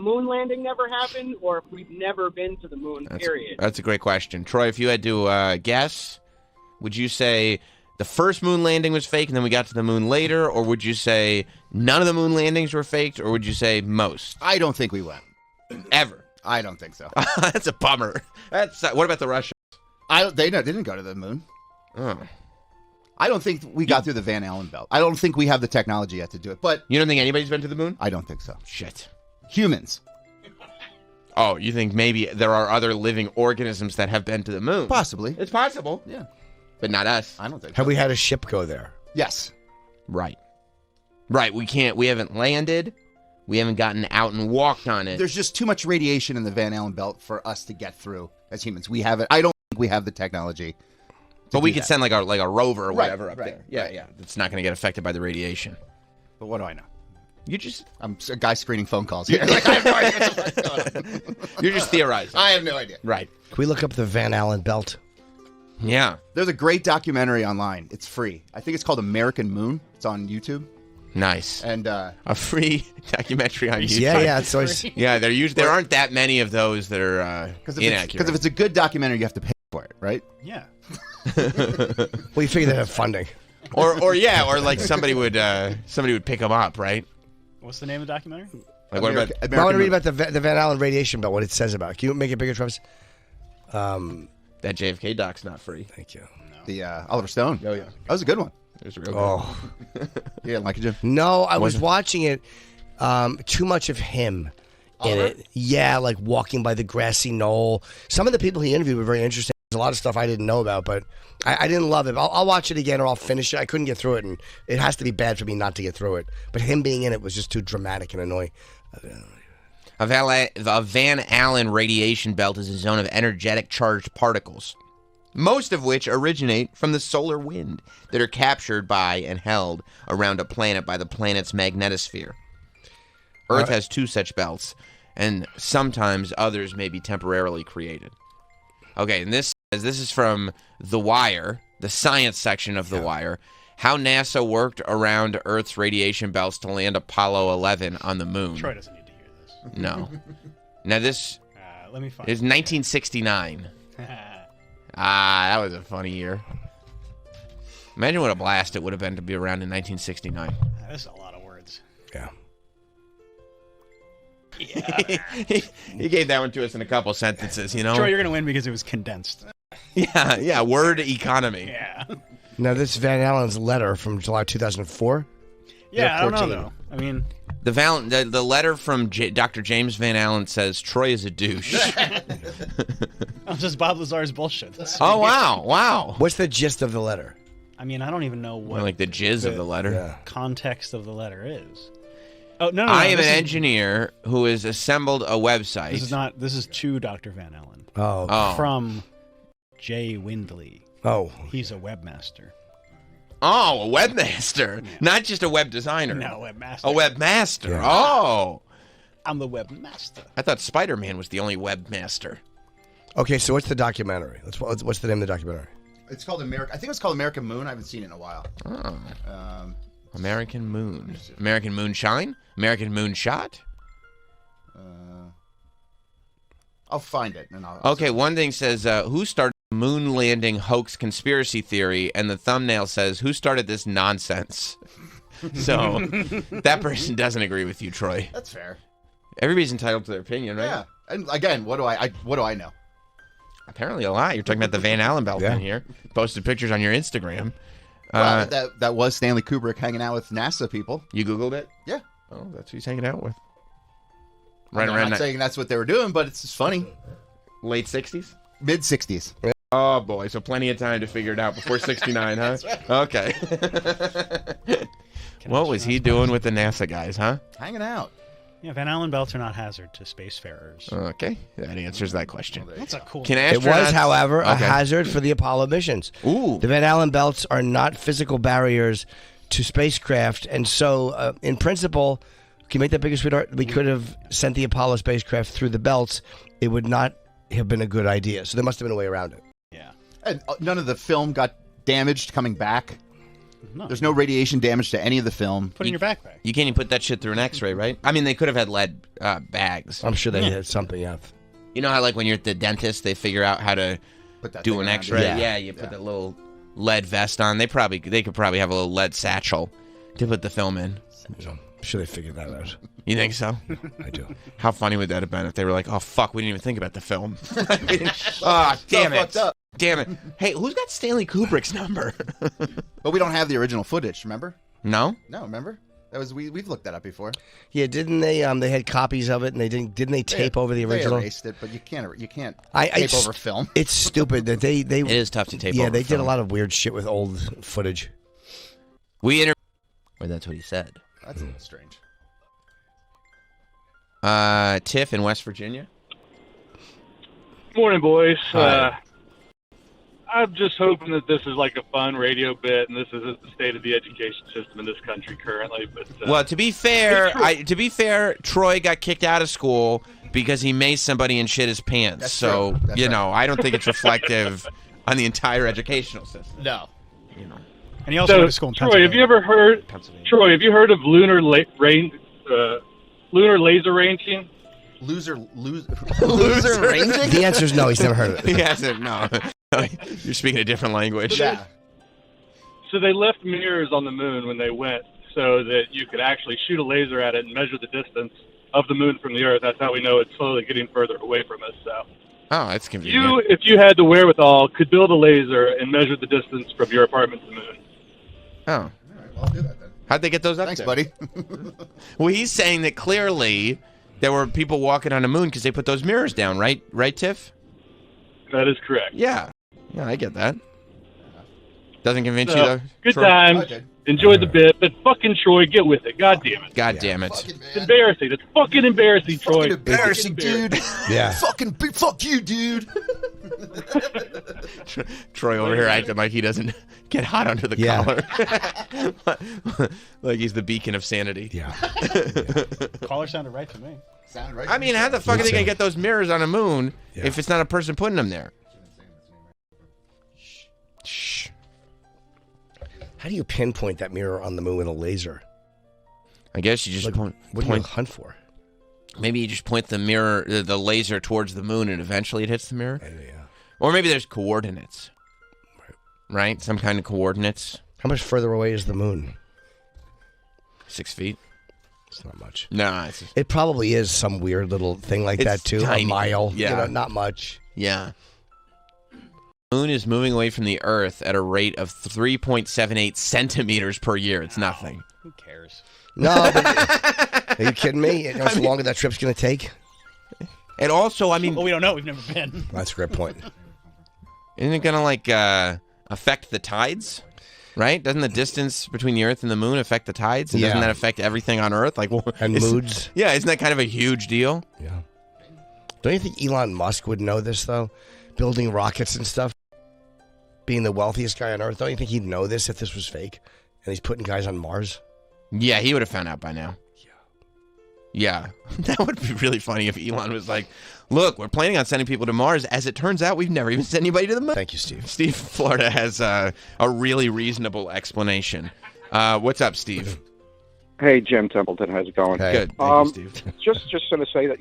moon landing never happened or if we've never been to the moon, period. That's a great question. Troy, if you had to guess, would you say the first moon landing was fake and then we got to the moon later, or would you say none of the moon landings were faked, or would you say most? I don't think we went. Ever. I don't think so. That's a bummer. What about the Russians? They didn't go to the moon. Oh. I don't think we got through the Van Allen belt. I don't think we have the technology yet to do it. But You don't think anybody's been to the moon? I don't think so. Shit. Humans. Oh, you think maybe there are other living organisms that have been to the moon? Possibly. It's possible. Yeah. But not us. I don't think Have so. we had a ship go there? Yes. Right. Right. We haven't landed. We haven't gotten out and walked on it. There's just too much radiation in the Van Allen belt for us to get through as humans. We have it. I don't think we have the technology. But we could that. send like a rover or whatever up right, there. Yeah, right. yeah. It's not going to get affected by the radiation. But what do I know? You just I'm a guy screening phone calls here. Like, I have no idea what's going on. you're just theorizing. I have no idea. Right. Can we look up the Van Allen belt? Yeah. There's a great documentary online. It's free. I think it's called American Moon. It's on YouTube. Nice. And A free documentary on YouTube. Yeah. It's always, Yeah, there aren't that many of those that are inaccurate. because if it's a good documentary, you have to pay for it, right? Yeah. well, you figure they have funding. or like somebody would pick them up, right? What's the name of the documentary? Like what about I want to read about the Van Allen radiation belt, what it says about it. Can you make it bigger, Travis? that JFK doc's not free? Thank you. The Oliver Stone. Oh yeah. That was a good one. It was real good. Oh. You didn't like it, Jim? No, I was watching it. Too much of him in it. Yeah, like walking by the grassy knoll. Some of the people he interviewed were very interesting. There's a lot of stuff I didn't know about, but I didn't love it. I'll watch it again or I'll finish it. I couldn't get through it, and it has to be bad for me not to get through it. But him being in it was just too dramatic and annoying. A Van Allen radiation belt is a zone of energetic charged particles, most of which originate from the solar wind, that are captured by and held around a planet by the planet's magnetosphere. Earth has two such belts, and sometimes others may be temporarily created. Okay, and this is from The Wire, the science section of The Wire, how NASA worked around Earth's radiation belts to land Apollo 11 on the moon. Troy doesn't need to hear this. No. Now this Let me find is 1969. That was a funny year. Imagine what a blast it would have been to be around in 1969. That's a lot of words. Yeah. He gave that one to us in a couple sentences, you know? Troy, you're going to win because it was condensed. Yeah, word economy. Yeah. Now, this Van Allen's letter from July 2004. Yeah, I don't know, 14. though. I mean... The letter from Dr. James Van Allen says, Troy is a douche. That was just Bob Lazar's bullshit. Oh, wow. What's the gist of the letter? I mean, I don't even know what More like the jizz of the letter. Yeah. context of the letter is. Oh, no. I am an this is- engineer who has assembled a website. This is to Dr. Van Allen. Oh. Oh. From Jay Windley. Oh. He's a webmaster. Oh, a webmaster. Not just a web designer. No, webmaster. A webmaster. Yeah. Oh. I'm the webmaster. I thought Spider-Man was the only webmaster. Okay, so what's the documentary? What's the name of the documentary? It's called America. I think it's called American Moon. I haven't seen it in a while. Oh. American Moon. American Moonshine? American Moonshot? I'll find it. And I'll Okay, one thing says, who started the moon landing hoax conspiracy theory? And the thumbnail says, who started this nonsense? So, that person doesn't agree with you, Troy. That's fair. Everybody's entitled to their opinion, right? Yeah. And again, what do I know? Apparently a lot. You're talking about the Van Allen belt in here. Posted pictures on your Instagram. Well, that was Stanley Kubrick hanging out with NASA people. You Googled it? Yeah. Oh, that's who he's hanging out with. I'm not saying that's what they were doing, but it's just funny. Late 60s? Mid 60s. Oh, boy. So plenty of time to figure it out before 69, huh? Okay. What was he doing with the NASA guys, huh? Hanging out. Yeah, Van Allen belts are not hazard to spacefarers. Okay. That answers that question. That's a cool... Can It was, astronauts- however, a Okay. hazard for the Apollo missions. Ooh. The Van Allen belts are not physical barriers to spacecraft, and so, in principle, can you make that bigger, sweetheart? We could have sent the Apollo spacecraft through the belts. It would not have been a good idea. So there must have been a way around it. Yeah. And none of the film got damaged coming back. No. There's no radiation damage to any of the film. Put it in your backpack. You can't even put that shit through an X-ray, right? I mean, they could have had lead bags. I'm sure they had something else. You know how, like, when you're at the dentist, they figure out how to Put that do thing an around X-ray? it. Yeah, you put that little lead vest on. They could probably have a little lead satchel to put the film in. I'm sure they figured that out. You think so? I do. How funny would that have been if they were like, "Oh fuck, we didn't even think about the film." Ah, damn it! fucked up. Damn it! Hey, who's got Stanley Kubrick's number? But we don't have the original footage, remember? No. No, remember? That was we've looked that up before. Yeah, didn't they? They had copies of it, and they didn't they tape over the original? They erased it, but you can't I tape over film. It's stupid that they. It is tough to tape. Yeah, over they did film. a lot of weird shit with old footage. Or that's what he said. That's a little strange. Tiff in West Virginia. Morning, boys. Hi. I'm just hoping that this is like a fun radio bit, and this isn't the state of the education system in this country currently. But Well, to be fair, Troy got kicked out of school because he maced somebody and shit his pants. That's so true. That's right. I don't think it's reflective on the entire educational system. No. And he also went to school in Troy, have you ever heard? Troy, have you heard of lunar laser ranging? Loser ranging? The answer is no. He's never heard of it. He hasn't. No, you're speaking a different language. Yeah. So they left mirrors on the moon when they went, so that you could actually shoot a laser at it and measure the distance of the moon from the Earth. That's how we know it's slowly getting further away from us. So Oh, that's convenient. you, if you had the wherewithal, could build a laser and measure the distance from your apartment to the moon. Oh, All right, well, I'll do that then. how'd they get those up Thanks, there? buddy. Well, he's saying that clearly there were people walking on the moon because they put those mirrors down, right? Right, Tiff? That is correct. Yeah. Yeah, I get that. Doesn't convince you, So, though? good Troy? times. Okay. Enjoyed the bit, but fucking Troy, get with it. God damn it. God damn it. Fucking It's man. embarrassing. It's fucking embarrassing, Troy. Fucking embarrassing, It's embarrassing. dude. Yeah. Fuck you, dude. Troy over here acting like he doesn't get hot under the Yeah. collar. Like he's the beacon of sanity. Yeah. Caller sounded right to me. Sound right? I mean, how the fuck are they going to get those mirrors on the moon Yeah. if it's not a person putting them there? Shh. How do you pinpoint that mirror on the moon with a laser? I guess you just Like, point, what do you hunt for? maybe you just point the mirror, the laser towards the moon and eventually it hits the mirror. Yeah. Or maybe there's coordinates. Right? Some kind of coordinates. How much further away is the moon? 6 feet. It's not much. Nah, it's It probably is some weird little thing like It's that too. tiny. A mile. Yeah. Not much. yeah. Moon is moving away from the Earth at a rate of 3.78 centimeters per year. It's nothing. Who cares? No, but, are you kidding me? You know how long that trip's going to take? And also, I mean, Well, we don't know. We've never been. That's a great point. isn't it gonna affect the tides? Right? Doesn't the distance between the Earth and the Moon affect the tides? And doesn't Yeah. that affect everything on Earth? Like, well, And it's- moods. Yeah, isn't that kind of a huge deal? Yeah. Don't you think Elon Musk would know this, though? Building rockets and stuff. Being the wealthiest guy on Earth. Don't you think he'd know this if this was fake? And he's putting guys on Mars? Yeah, he would have found out by now. Yeah. That would be really funny if Elon was like, look, we're planning on sending people to Mars. As it turns out, we've never even sent anybody to the moon. Thank you, Steve. Steve Florida has a really reasonable explanation. What's up, Steve? Hey, Jim Templeton, how's it going? Hey. Good. Thank you, Steve. Just going to say that,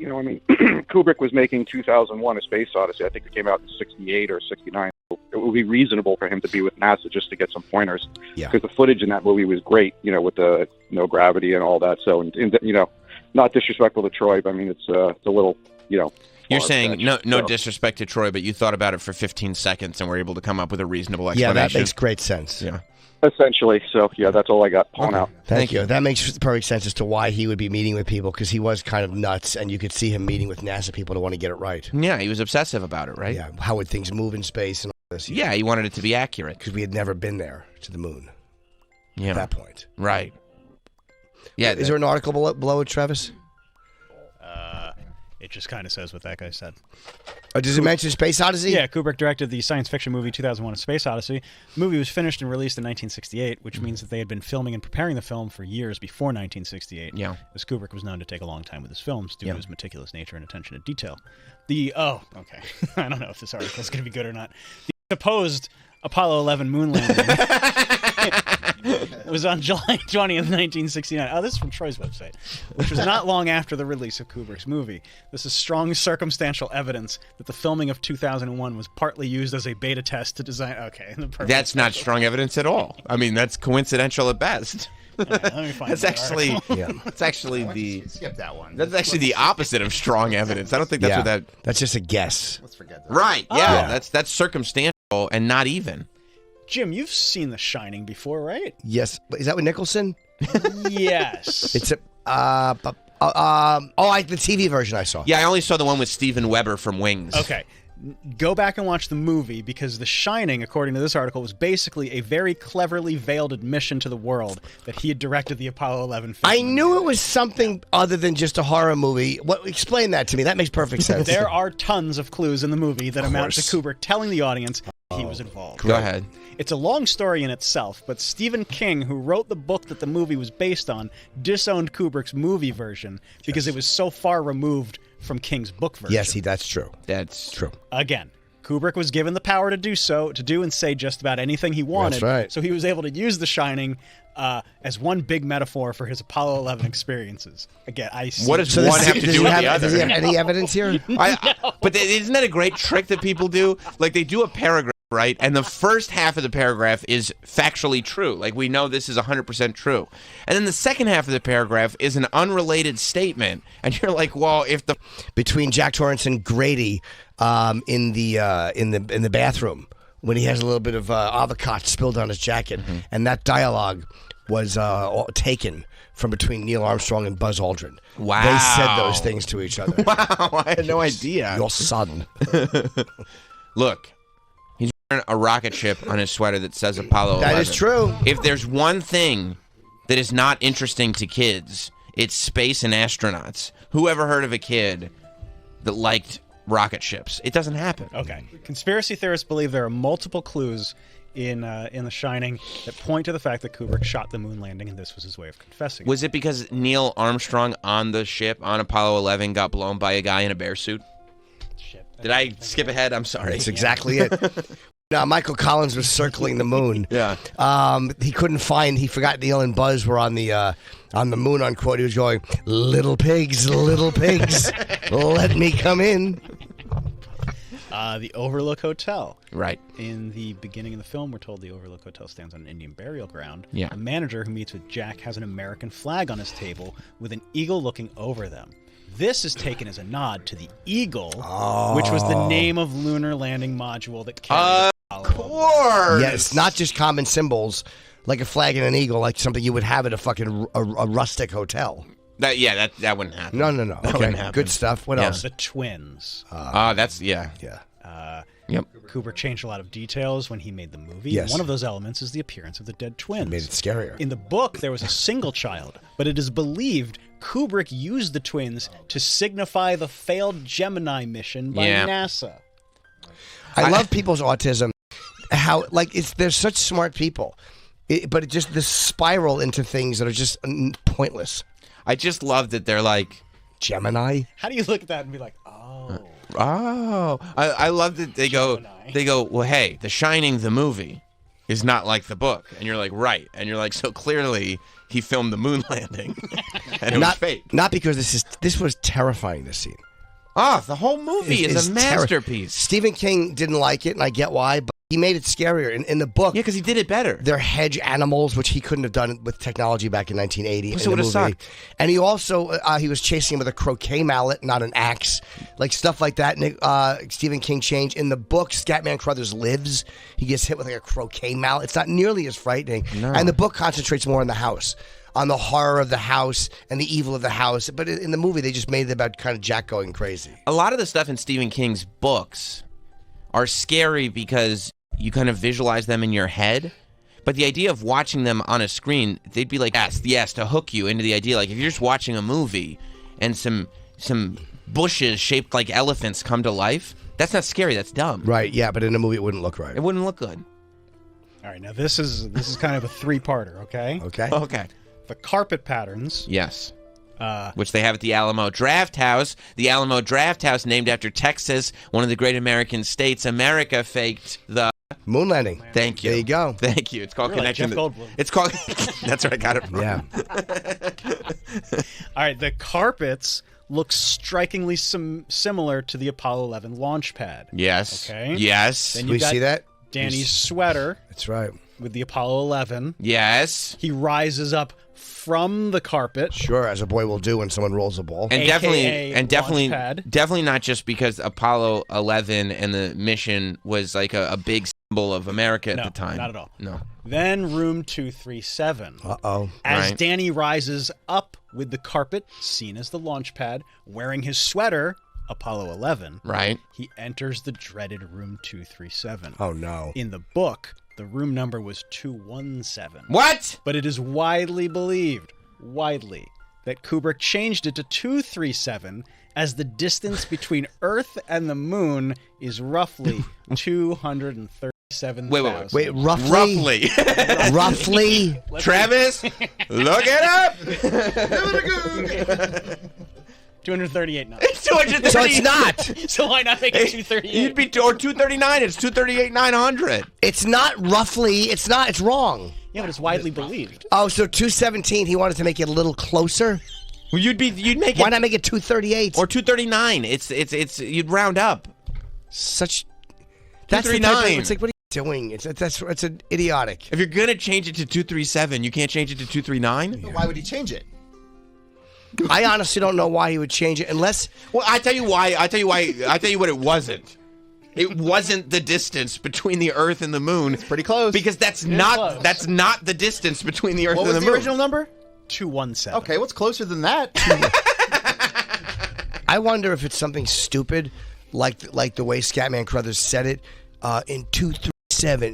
Kubrick was making 2001: A Space Odyssey. I think it came out in '68 or '69. It would be reasonable for him to be with NASA just to get some pointers. Yeah. Because the footage in that movie was great, with the no gravity and all that. So, not disrespectful to Troy, but I mean, it's a little, You're saying far-fetched. no So- disrespect to Troy, but you thought about it for 15 seconds and were able to come up with a reasonable Yeah, explanation. that makes great sense. Yeah. Essentially. So, yeah, that's all I got. Pulling out. Thank you. That makes perfect sense as to why he would be meeting with people, because he was kind of nuts, and you could see him meeting with NASA people to want to get it right. Yeah, he was obsessive about it, right? Yeah, how would things move in space and all this? Yeah, he wanted it to be accurate. Because we had never been there to the moon Yeah. at that point. Right. Yeah. Is there an article below it, Travis? It just kind of says what that guy said. Oh, does it mention Space Odyssey? Yeah, Kubrick directed the science fiction movie 2001: A Space Odyssey. The movie was finished and released in 1968, which means that they had been filming and preparing the film for years before 1968. Yeah. As Kubrick was known to take a long time with his films due Yeah. to his meticulous nature and attention to detail. Okay. I don't know if this article is going to be good or not. The supposed Apollo 11 moon landing It was on July 20th, 1969. Oh, this is from Troy's website, which was not long after the release of Kubrick's movie. This is strong circumstantial evidence that the filming of 2001 was partly used as a beta test to design. Okay, That's not strong evidence at all. I mean, that's coincidental at best. Right, let me find That's the actually article. that's actually the Skip that one. that's actually the opposite of strong evidence. I don't think that's what that. That's just a guess. Let's forget that. Right? Yeah, Oh. that's circumstantial and not even. Jim, you've seen The Shining before, right? Yes. Is that with Nicholson? Yes. It's a. The TV version I saw. Yeah, I only saw the one with Steven Weber from Wings. Okay. Go back and watch the movie because The Shining, according to this article, was basically a very cleverly veiled admission to the world that he had directed the Apollo 11 film. I knew it was something other than just a horror movie. What? Explain that to me. That makes perfect sense. There are tons of clues in the movie that amount to course. Kubrick telling the audience he was involved. Go ahead. It's a long story in itself, but Stephen King, who wrote the book that the movie was based on, disowned Kubrick's movie version because it was so far removed from King's book version. Yes, that's true. That's True. Again, Kubrick was given the power to do and say just about anything he wanted. That's right. So he was able to use The Shining as one big metaphor for his Apollo 11 experiences. Again, I see. What does So one have to does do he with have, the does he other? have any evidence here? But isn't that a great trick that people do? Like they do a paragraph, right? And the first half of the paragraph is factually true. Like we know this is 100% true. And then the second half of the paragraph is an unrelated statement. And you're like, well, if the Between Jack Torrance and Grady in the bathroom when he has a little bit of avocado spilled on his jacket, and that dialogue was taken from between Neil Armstrong and Buzz Aldrin. Wow. They said those things to each other. wow, I had no idea. Your son. Look, he's wearing a rocket ship on his sweater that says Apollo 11. That is true. If there's one thing that is not interesting to kids, it's space and astronauts. Who ever heard of a kid that liked rocket ships? It doesn't happen. Okay. Conspiracy theorists believe there are multiple clues in The Shining that point to the fact that Kubrick shot the moon landing, and this was his way of confessing. Was it because Neil Armstrong on the ship on Apollo 11 got blown by a guy in a bear suit? Shit. Did I skip ahead? I'm sorry. That's exactly it. Now, Michael Collins was circling the moon. Yeah. He couldn't find. He forgot Neil and Buzz were on the moon. Unquote. He was going, "Little pigs, let me come in." The Overlook Hotel. Right. In the beginning of the film, we're told the Overlook Hotel stands on an Indian burial ground. Yeah. A manager who meets with Jack has an American flag on his table with an eagle looking over them. This is taken as a nod to the Eagle, which was the name of lunar landing module that carried Of course. Yeah, it's not just common symbols like a flag and an eagle, like something you would have at a fucking a rustic hotel. That wouldn't happen. No. That Okay, wouldn't happen. good stuff. What Yeah. else? The twins. That's yeah. Yeah. Yep. Kubrick changed a lot of details when he made the movie. Yes. One of those elements is the appearance of the dead twins. Made it scarier. In the book, there was a single child, but it is believed Kubrick used the twins to signify the failed Gemini mission by Yeah. NASA. I love people's autism. How they're such smart people, but it just this spiral into things that are just pointless. I just love that they're like, Gemini. How do you look at that and be like, oh, oh, I love that they go, well, hey, The Shining, the movie, is not like the book. And you're like, right. And you're like, so clearly he filmed the moon landing and it was fake. Not because this was terrifying, this scene. The whole movie is a masterpiece. Stephen King didn't like it, and I get why, but he made it scarier. In the book, Yeah, because he did it better. they're hedge animals, which he couldn't have done with technology back in 1980. So in it the would've movie. sucked. And he also he was chasing him with a croquet mallet, not an axe, like stuff like that. Stephen King changed in the book. Scatman Crothers lives. He gets hit with like a croquet mallet. It's not nearly as frightening. No. And the book concentrates more on the house, on the horror of the house and the evil of the house. But in the movie, they just made it about kind of Jack going crazy. A lot of the stuff in Stephen King's books are scary because you kind of visualize them in your head. But the idea of watching them on a screen, they'd be like, yes, to hook you into the idea. Like if you're just watching a movie and some bushes shaped like elephants come to life, that's not scary. That's dumb. Right? Yeah, but in a movie, it wouldn't look right. It wouldn't look good. all right. Now this is kind of a three-parter. Okay. Okay. Okay. The carpet patterns. Yes. Which they have at the Alamo Draft House. The Alamo Draft House, named after Texas, one of the great American states. America faked the Moon landing. Thank you. There you go. Thank you. It's called You're like Connection. Jeff Goldblum. It's called. That's where I got it from. Yeah. All right, the carpets look strikingly similar to the Apollo 11 launch pad. Yes. Okay. Yes. Then We you got see that? Danny's sweater That's right. with the Apollo 11. Yes. He rises up from the carpet. Sure, as a boy will do when someone rolls a ball. And AKA definitely, Launchpad. definitely not just because Apollo 11 and the mission was like a big symbol of America at No, the time. not at all. No. Then room 237. Uh-oh. As Right. Danny rises up with the carpet, seen as the launch pad, wearing his sweater, Apollo 11, Right. he enters the dreaded room 237. Oh, no. In the book, the room number was 217. What? But it is widely believed, that Kubrick changed it to 237 as the distance between Earth and the moon is roughly 237,000. Wait, Roughly? Roughly. Roughly? Travis, look it up. 238 now. It's 230. So it's not. So why not make it 238? You'd be or 239. It's 238,900. It's not roughly. It's not. It's wrong. Yeah, but it's widely believed. Oh, so 217, he wanted to make it a little closer? Well, you'd make it Why not make it 238? or 239. It's you'd round up. Such... That's the type of, 239. it's like, what are you doing? It's an idiotic. If you're gonna change it to 237, you can't change it to 239. Why would he change it? I honestly don't know why he would change it unless... Well, I tell you why. I tell you what it wasn't. It wasn't the distance between the Earth and the Moon. It's pretty close. Because that's close. not the distance between the Earth What and was the the Moon. original number? 217. Okay, what's closer than that? I wonder if it's something stupid, like the way Scatman Crothers said it, in 237.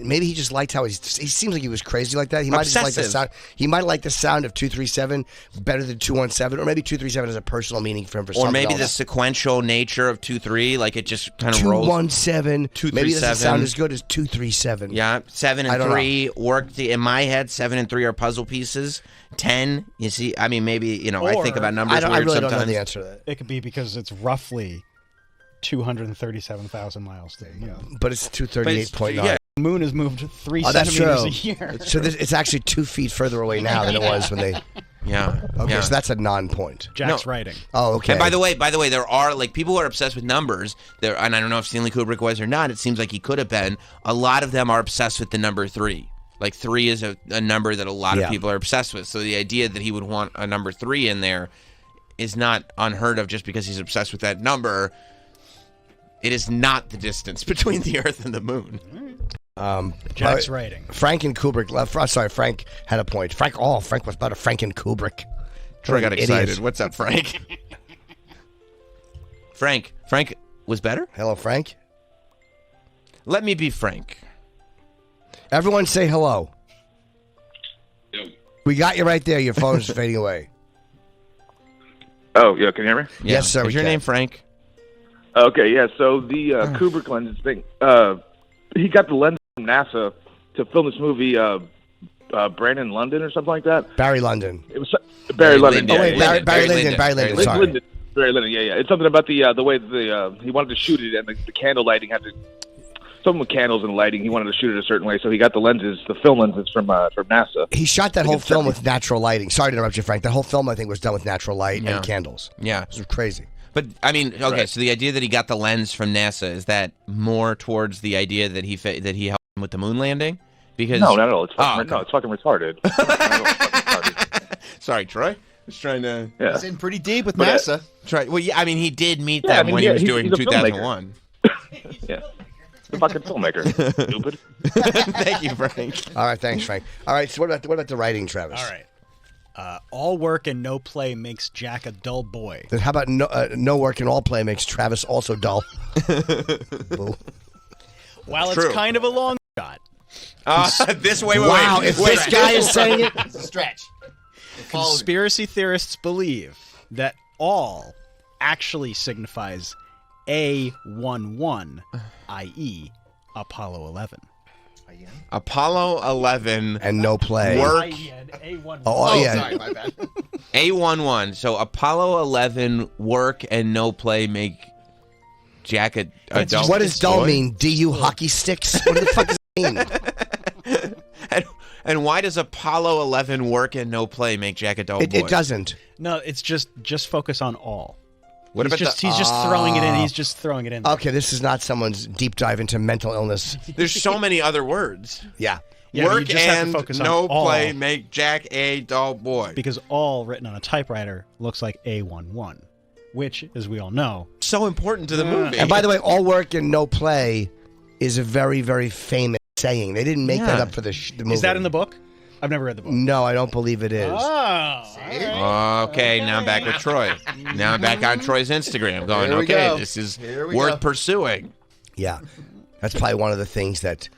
Maybe he just liked how he seems like he was crazy like that. He might just like the Obsessive. sound. He might like the sound of 237 better than 217, or maybe 237 has a personal meaning for him for Or something maybe the else. sequential nature of 2-3, like it just kind of rolls. 217. Maybe it doesn't 237. sound as good as 237. Yeah, 7 I and don't 3 worked in my head. 7 and 3 are puzzle pieces. 10, you see, I mean, maybe I Or- think about numbers I weird really sometimes. don't know the answer to that. It could be because it's roughly 237,000 miles to the moon. But it's But it's- 238.9. yeah. The moon has moved 3 Oh, that's centimeters true. a year. So it's actually 2 feet further away now than it was when they. Yeah. Okay, yeah. so that's a non-point. Jack's No. writing. Oh, okay. And by the way, there are like people who are obsessed with numbers. There, and I don't know if Stanley Kubrick was or not. It seems like he could have been. A lot of them are obsessed with the number 3. Like 3 is a number that a lot Yeah. of people are obsessed with. So the idea that he would want a number 3 in there is not unheard of just because he's obsessed with that number. It is not the distance between the Earth and the Moon. Jack's writing. Frank and Kubrick left. Sorry, Frank had a point. Frank was better. Frank and Kubrick. Troy got Idiots. excited. What's up, Frank? Frank was better? Hello, Frank. Let me be Frank. Everyone say hello. We got you right there. Your phone's fading away. Oh, yeah, can you hear me? Yes, sir, Is we your can. name Frank? Okay, yeah, so the Kubrick lenses thing, he got the lens from NASA to film this movie, Brandon London or something like that. Barry London. It was Barry London. Linden. Oh, wait, yeah, Barry Lyndon. Barry Lyndon, sorry. Lyndon. Barry Lyndon, yeah. It's something about the way he wanted to shoot it, and the candle lighting had to... Something with candles and lighting, he wanted to shoot it a certain way, so he got the lenses, the film lenses from NASA. He shot that whole film with natural lighting. Sorry to interrupt you, Frank. That whole film, I think, was done with natural light Yeah. and candles. Yeah. It was crazy. But, I mean, okay, Right. so the idea that he got the lens from NASA, is that more towards the idea that he helped him with the moon landing? Because No, not at all. It's fucking, Oh, okay. no, it's fucking retarded. No, it's fucking retarded. Sorry, Troy. Just trying to Yeah. He's in pretty deep with But, NASA. try. Well, yeah, I mean, he did meet Yeah, I them mean, when yeah, he was he's doing a filmmaker. 2001. Yeah. The fucking filmmaker. Stupid. Thank you, Frank. All right, thanks, Frank. All right, so what about the writing, Travis? All right. All work and no play makes Jack a dull boy. Then how about no work and all play makes Travis also dull? Boo. While True. it's kind of a long shot, This way, wait, Wow, wait, if wait. this guy is saying it, It's a stretch. conspiracy theorists believe that all actually signifies A11, i.e., Apollo 11. Apollo 11 and no play. work A11. Oh, yeah. Sorry, my bad. A11. So Apollo 11 work and no play make Jack a dull What does dull boy? mean? DU hockey sticks? What the fuck is And why does Apollo 11 work and no play make Jack a dull boy? It doesn't. No, it's just focus on all. What about He's just throwing it in. He's just throwing it in. Okay, this is not someone's deep dive into mental illness. There's so many other words. Yeah. Yeah, but you Work just have to and focus on no all. play make Jack a dull boy. Because all written on a typewriter looks like A11, which, as we all know, So important to the movie. And by the way, all work and no play is a very, very famous saying. They didn't make that up for the movie. is that in the book? I've never read the book. No, I don't believe it is. Okay, now I'm back with Troy. Now I'm back on Troy's Instagram going, Here we okay, go. this is Here we worth go. pursuing. Yeah. That's probably one of the things that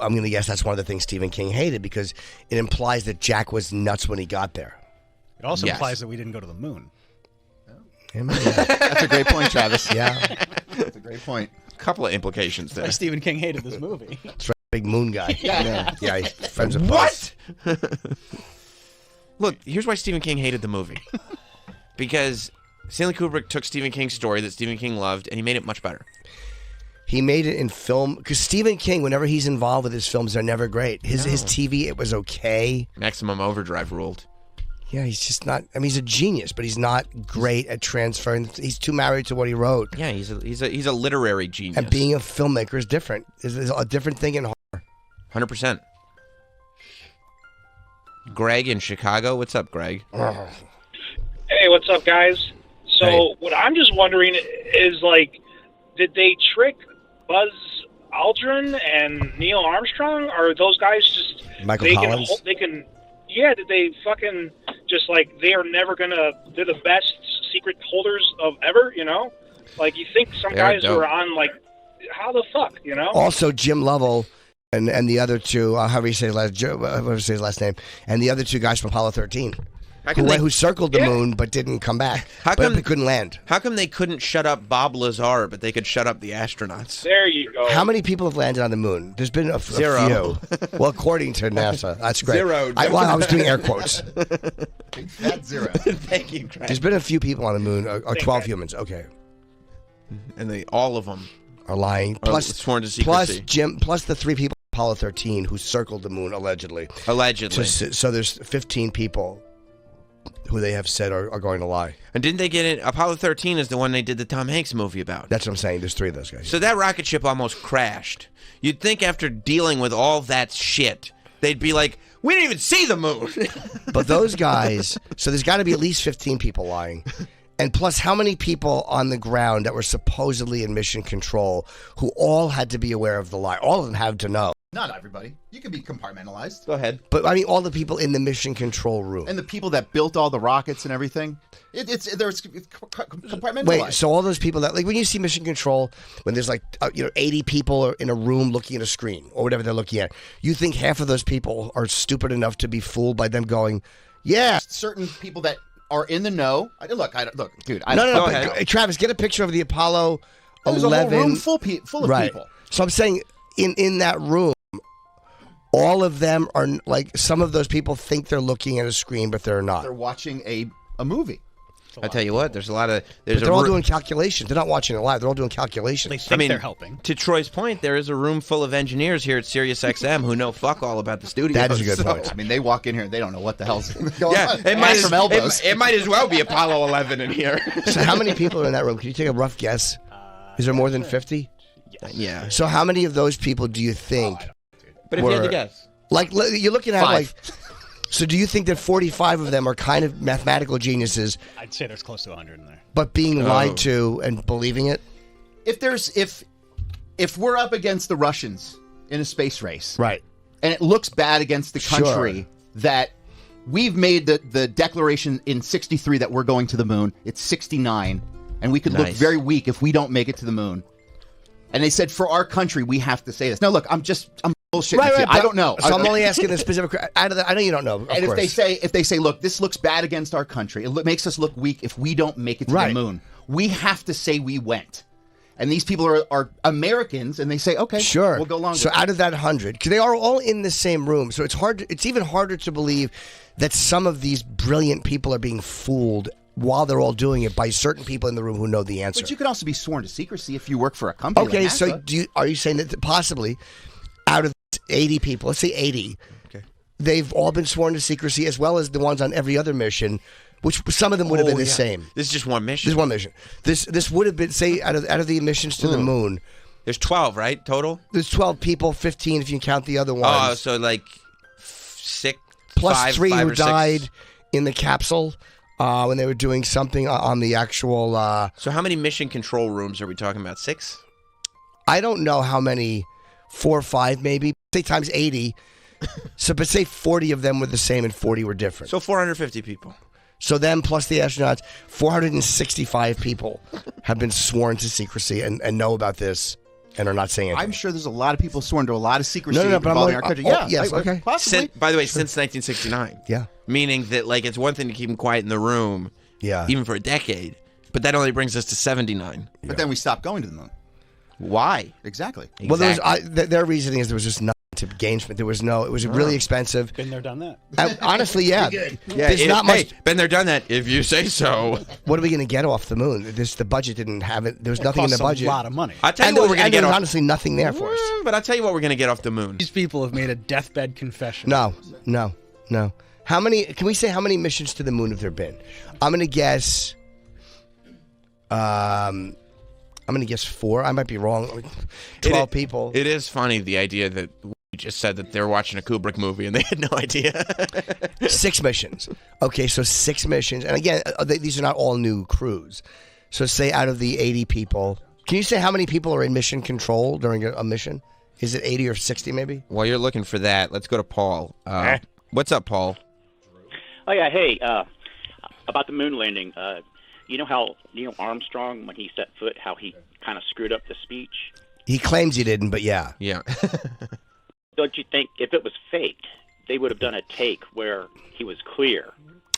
I'm going to guess that's one of the things Stephen King hated because it implies that Jack was nuts when he got there. It also Yes. implies that we didn't go to the moon. That's a great point, Travis. Yeah. That's a great point. Couple of implications there. Why Stephen King hated this movie. That's right. Big moon guy. Yeah. Yeah, he's friends with What? Look, here's why Stephen King hated the movie. Because Stanley Kubrick took Stephen King's story that Stephen King loved and he made it much better. He made it in film because Stephen King, whenever he's involved with his films, they're never great. His TV, it was okay. Maximum Overdrive ruled. Yeah, he's just not. I mean, he's a genius, but he's not great at transferring. He's too married to what he wrote. Yeah, he's a literary genius. And being a filmmaker is different. Is a different thing in horror. 100%. Greg in Chicago. What's up, Greg? Hey, what's up, guys? So Hey. what I'm just wondering is, like, did they trick Buzz Aldrin and Neil Armstrong? Or are those guys just Michael they Collins? Can, they can, yeah. Did they fucking just like they are never gonna? They're the best secret holders of ever. You know, like you think some They are guys dope. were on like, how the fuck? You know? Also, Jim Lovell and the other two, however you say his last name, and the other two guys from Apollo 13, who circled the moon but didn't come back. How but come- they couldn't land? How come they couldn't shut up Bob Lazar, but they could shut up the astronauts? There you go. How many people have landed on the moon? There's been a Zero. few. Well, according to NASA, that's great. Zero. I was doing air quotes. Big fat zero. Thank you, Greg. There's been a few people on the moon, or 12 humans. Okay, And all of them are lying. are Plus, sworn to secrecy. plus the 3 people on Apollo 13 who circled the moon allegedly. Allegedly. So there's 15 people who they have said are going to lie. And didn't they get it? Apollo 13 is the one they did the Tom Hanks movie about. That's what I'm saying. There's 3 of those guys. So that rocket ship almost crashed. You'd think after dealing with all that shit, they'd be like, we didn't even see the moon. But those guys, so there's got to be at least 15 people lying. And plus, how many people on the ground that were supposedly in mission control who all had to be aware of the lie? All of them had to know. Not everybody. You can be compartmentalized. Go ahead. But I mean, all the people in the mission control room. And the people that built all the rockets and everything, it's compartmentalized. Wait, so all those people that, like, when you see mission control, when there's like 80 people are in a room looking at a screen or whatever they're looking at, you think half of those people are stupid enough to be fooled by them going, yeah. certain people that are in the know. Look, dude. No. But, Travis, get a picture of the Apollo There's 11 a whole room full of right. people. So I'm saying in that room, all of them are like, some of those people think they're looking at a screen, but they're not. They're watching a movie. I tell you what, there's a lot of... But they're all doing calculations. They're not watching it live. They're all doing calculations. They think they're helping. To Troy's point, there is a room full of engineers here at SiriusXM who know fuck all about the studio. That is a good point. I mean, they walk in here and they don't know what the hell's going Yeah, on. it might, Ass from elbows. it might as well be Apollo 11 in here. So how many people are in that room? Can you take a rough guess? Is there more than 50? Yeah. So how many of those people do you think? But if you had to were- guess. Like, you're looking at 5. like. So do you think that 45 of them are kind of mathematical geniuses, I'd say there's close to 100 in there. but being lied to and believing it? If we're up against the Russians in a space race, Right. and it looks bad against the Sure. country that we've made the declaration in 63 that we're going to the moon. It's 69, and we could look Nice. very weak if we don't make it to the moon. And they said, for our country, we have to say this. Now, look, I'm bullshitting. Right, with you. but- I don't know. So I'm only asking the specific. I know you don't know. Of And course. if they say, look, this looks bad against our country, it makes us look weak if we don't make it to Right. the moon. We have to say we went. And these people are Americans, and they say, okay, Sure. we'll go along So with it. out of that 100, because they are all in the same room, so it's even harder to believe that some of these brilliant people are being fooled while they're all doing it by certain people in the room who know the answer. But you could also be sworn to secrecy if you work for a company. Okay, like so NASA. are you saying that possibly out of 80 people, let's say 80, they've all been sworn to secrecy, as well as the ones on every other mission, which some of them would have been the same. This is just one mission. This is one mission. This would have been, say, out of the missions to the moon. There's 12, right, total? There's 12 people, 15 if you count the other ones. Oh, so like 6 plus five, 3 five who or six. died in the capsule when they were doing something on the actual. So how many mission control rooms are we talking about? 6? I don't know how many, 4 or 5 maybe. Say times 80. So, but say 40 of them were the same and 40 were different. So 450 people. So them plus the astronauts, 465 people have been sworn to secrecy and know about this and are not saying anything. I'm sure there's a lot of people sworn to a lot of secrecy No, but I'm involving like, our country. yes, okay. Possibly. By the way, since 1969. Yeah. Meaning that, like, it's one thing to keep them quiet in the room, even for a decade, but that only brings us to 79. But then we stopped going to the moon. Why? Exactly. Well, there was, their reasoning is there was just nothing to gain from it. There was no, it was really expensive. Been there, done that. Honestly, yeah. There's not Hey, much. been there, done that, if you say so. What are we going to get off the moon? The budget didn't have it. There was nothing in the Costs budget. a lot of money. I'll tell you And what there we're going to get was off. honestly nothing there for us. But I'll tell you what we're going to get off the moon. These people have made a deathbed confession. No. How many? Can we say how many missions to the moon have there been? I'm going to guess. I'm going to guess 4. I might be wrong. 12 people. It is funny, the idea that we just said that they're watching a Kubrick movie and they had no idea. 6 missions. Okay, so 6 missions. And again, these are not all new crews. So say out of the 80 people, can you say how many people are in mission control during a mission? Is it 80 or 60 maybe? While you're looking for that, let's go to Paul. What's up, Paul? Oh yeah, hey, about the moon landing. You know how Neil Armstrong, when he set foot, how he kind of screwed up the speech? He claims he didn't, but yeah. Yeah. Don't you think if it was faked, they would have done a take where he was clear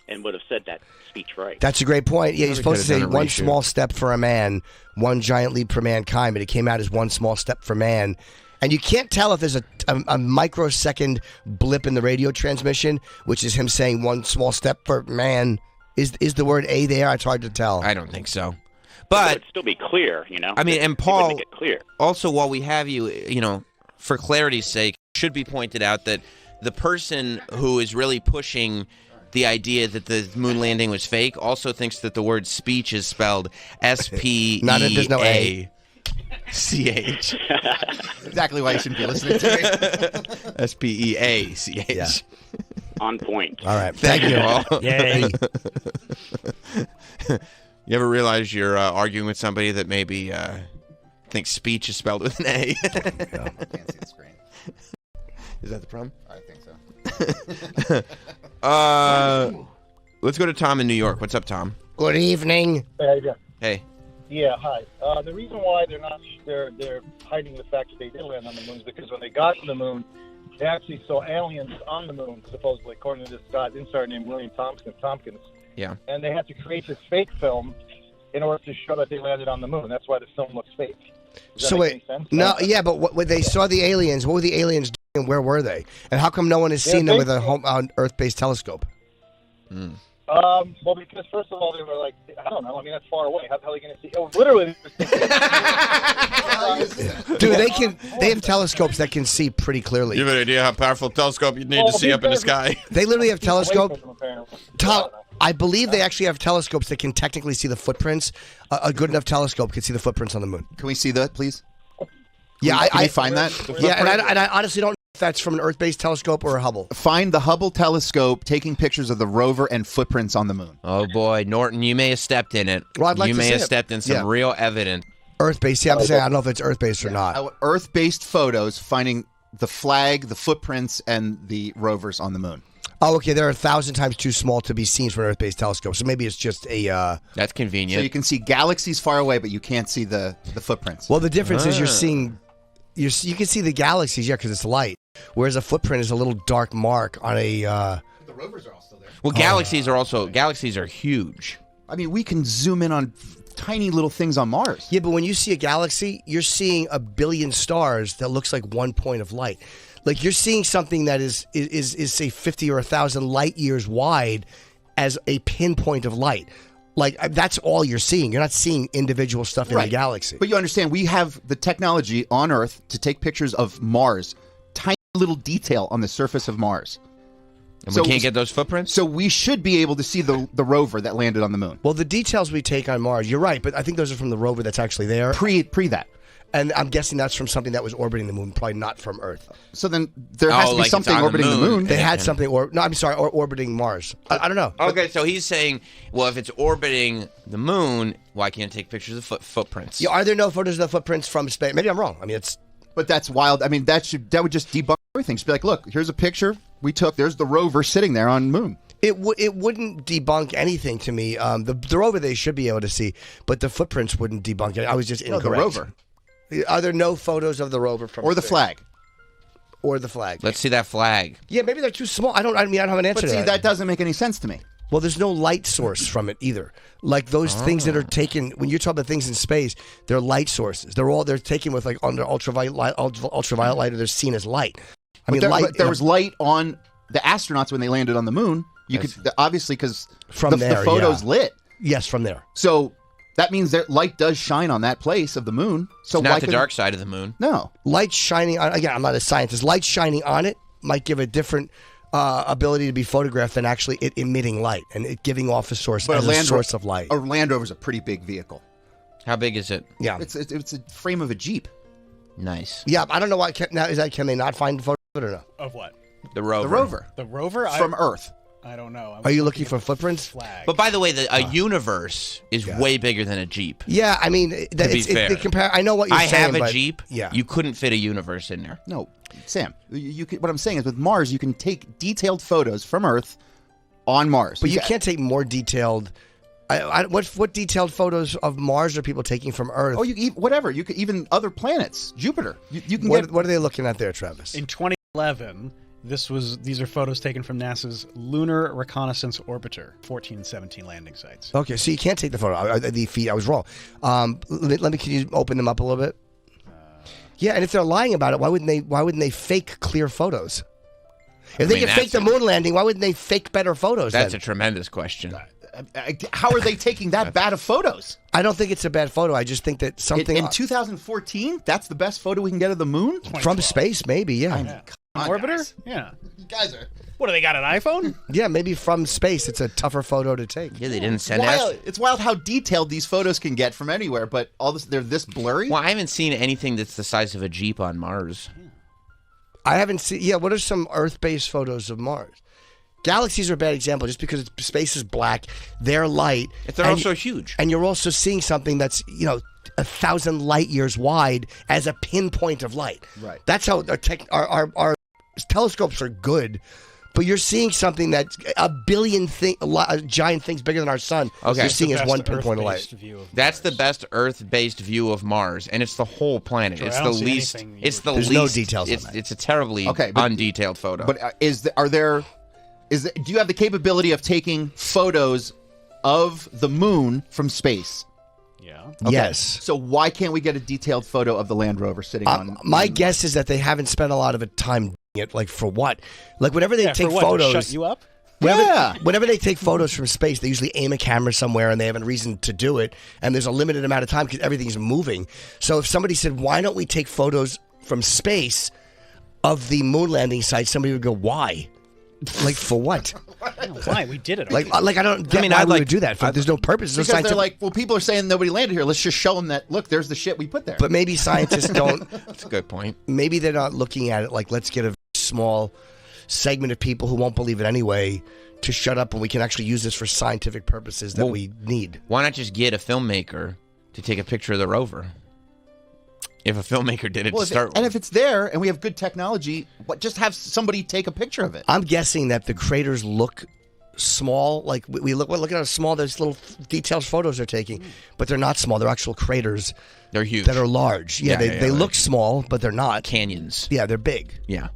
and would have said that speech right? That's a great point. Yeah, you're supposed to say could've done a one reshoot. small step for a man, one giant leap for mankind, but it came out as one small step for man. And you can't tell if there's a microsecond blip in the radio transmission, which is him saying one small step for man. Is the word A there? It's hard to tell. I don't think so. it But, would still be clear, you know? I mean, and He wouldn't Paul, make it clear. also, while we have you, for clarity's sake, should be pointed out that the person who is really pushing the idea that the moon landing was fake also thinks that the word speech is spelled S-P-E-A-C-H. There's no A. Exactly why you shouldn't be listening to me. S-P-E-A-C-H. Yeah. On point. All right. Thank you. Paul. Yay. You ever realize you're arguing with somebody that maybe thinks speech is spelled with an A? I can't see the screen. Is that the problem? I think so. Let's go to Tom in New York. What's up, Tom? Good evening. Hey, how you doing? Hey. Yeah, hi. The reason why they're hiding the fact that they did land on the moon is because when they got to the moon, they actually saw aliens on the moon, supposedly, according to this guy's insider named William Tompkins. Yeah. And they had to create this fake film in order to show that they landed on the moon. That's why the film looks fake. Does that make any sense? No, yeah, but when they saw the aliens, what were the aliens doing and where were they? And how come no one has seen them with a Earth-based telescope? Well, because first of all, they were like, I don't know. I mean, that's far away. How the hell are you going to see? Oh, literally. Dude, they have telescopes that can see pretty clearly. You have an idea how powerful telescope you need to see up in the sky? They literally have telescopes. Tom, I believe they actually have telescopes that can technically see the footprints. A good enough telescope can see the footprints on the moon. Can we see that, please? Yeah, Can we find that? Yeah, and I honestly don't know if that's from an Earth-based telescope or a Hubble. Find the Hubble telescope taking pictures of the rover and footprints on the moon. Oh, boy. Norton, you may have stepped in it. Well, I'd like you to may see have it. stepped in some real evidence. Earth-based. Yeah, I'm saying I don't know if it's Earth-based or not. Earth-based photos finding the flag, the footprints, and the rovers on the moon. Oh, okay. They're 1,000 times too small to be seen from an Earth-based telescope. So maybe it's just a. That's convenient. So you can see galaxies far away, but you can't see the footprints. Well, the difference is you're seeing. You can see the galaxies, yeah, because it's light. Whereas a footprint is a little dark mark on a. The rovers are all still there. Well, galaxies are huge. I mean, we can zoom in on tiny little things on Mars. Yeah, but when you see a galaxy, you're seeing a billion stars that looks like one point of light. Like you're seeing something that is say 50 or 1,000 light years wide as a pinpoint of light. Like that's all you're seeing. You're not seeing individual stuff in the galaxy. But you understand, we have the technology on Earth to take pictures of Mars little detail on the surface of Mars. And we can't get those footprints? So we should be able to see the rover that landed on the moon. Well, the details we take on Mars, you're right, but I think those are from the rover that's actually there. Pre that. And I'm guessing that's from something that was orbiting the moon, probably not from Earth. So then there has to be something orbiting the moon. They had something, orbiting Mars. I don't know. Okay, so he's saying, well, if it's orbiting the moon, why can't it take pictures of footprints? Yeah, are there no photos of the footprints from space? Maybe I'm wrong. I mean, it's... But that's wild. I mean, that would just debunk everything. Just be like, look, here's a picture we took. There's the rover sitting there on the moon. It wouldn't debunk anything to me. The rover they should be able to see, but the footprints wouldn't debunk it. I was just incorrect. No, the rover. Are there no photos of the rover from or the space? flag? Or the flag. Let's see that flag. Yeah, maybe they're too small. I don't have an answer But to see, that. that doesn't make any sense to me. Well, there's no light source from it either. Like those things that are taken when you're talking about things in space, they're light sources. They're taken with like under ultraviolet light, or they're seen as light. I mean, but there was light on the astronauts when they landed on the moon. You could obviously because the photos lit. Yes, from there. So that means that light does shine on that place of the moon. So it's not the dark side of the moon. No, light shining on. Again, I'm not a scientist. Light shining on it might give a different ability to be photographed than actually it emitting light and it giving off a source as a source of light. A Land Rover is a pretty big vehicle. How big is it? Yeah, it's a frame of a Jeep. Nice. Yeah, I don't know why. Can they not find photos of it or no? Of what? The rover. The rover. The rover from Earth. I don't know. Are you looking for footprints? Flag. But by the way, a universe is way bigger than a Jeep. Yeah, I mean, to be fair. I know what you're saying. I have a but, Jeep. Yeah, you couldn't fit a universe in there. No, Sam. What I'm saying is, with Mars, you can take detailed photos from Earth on Mars, but you can't take more detailed. What detailed photos of Mars are people taking from Earth? Oh, whatever. You could even other planets, Jupiter. You can What are they looking at there, Travis? In 2011. These are photos taken from NASA's Lunar Reconnaissance Orbiter, 14 and 17 landing sites. Okay, so you can't take the photo. The feed, I was wrong. Can you open them up a little bit? Yeah, and if they're lying about it, why wouldn't they fake clear photos? If they can fake the moon landing, why wouldn't they fake better photos? That's a tremendous question. How are they taking that bad of photos? I don't think it's a bad photo. I just think that something in 2014, that's the best photo we can get of the moon from space, maybe. Yeah. Orbiter? Guys. Yeah. You guys are... What, do they got an iPhone? Yeah, maybe from space it's a tougher photo to take. Yeah, they didn't send It's wild how detailed these photos can get from anywhere, but they're this blurry. Well, I haven't seen anything that's the size of a Jeep on Mars. I haven't seen... Yeah, what are some Earth-based photos of Mars? Galaxies are a bad example just because space is black, they're light. They're also huge. And you're also seeing something that's, 1,000 light years wide as a pinpoint of light. Right. That's how our telescopes are good, but you're seeing something that's a billion giant things bigger than our sun. Okay. You're seeing as one pinpoint of light. That's the best Earth-based view of Mars, and it's the whole planet. Sure, it's I the don't see least. anything It's the There's least. no details on that. It's a terribly undetailed photo. But do you have the capability of taking photos of the moon from space? Yeah. Okay. Yes. So why can't we get a detailed photo of the Land Rover sitting on? My guess is that they haven't spent a lot of time doing it. Like for what? Like whenever they take for what, photos, to shut you up? Whenever they take photos from space, they usually aim a camera somewhere and they have a reason to do it. And there's a limited amount of time because everything's moving. So if somebody said, "Why don't we take photos from space of the moon landing site?" Somebody would go, "Why?" Like for what? Why? We did it. Like I don't get why we would do that. There's no purpose. Because they're like, well, people are saying nobody landed here. Let's just show them that. Look, there's the shit we put there. But maybe scientists don't. That's a good point. Maybe they're not looking at it like let's get a small segment of people who won't believe it anyway to shut up, and we can actually use this for scientific purposes that we need. Why not just get a filmmaker to take a picture of the rover? If a filmmaker did it to start with. And if it's there and we have good technology, just have somebody take a picture of it. I'm guessing that the craters look small. Like we look at how small those little detailed photos they're taking, but they're not small. They're actual craters. They're huge. That are large. Yeah, they look small, but they're not. Canyons. Yeah, they're big. Yeah.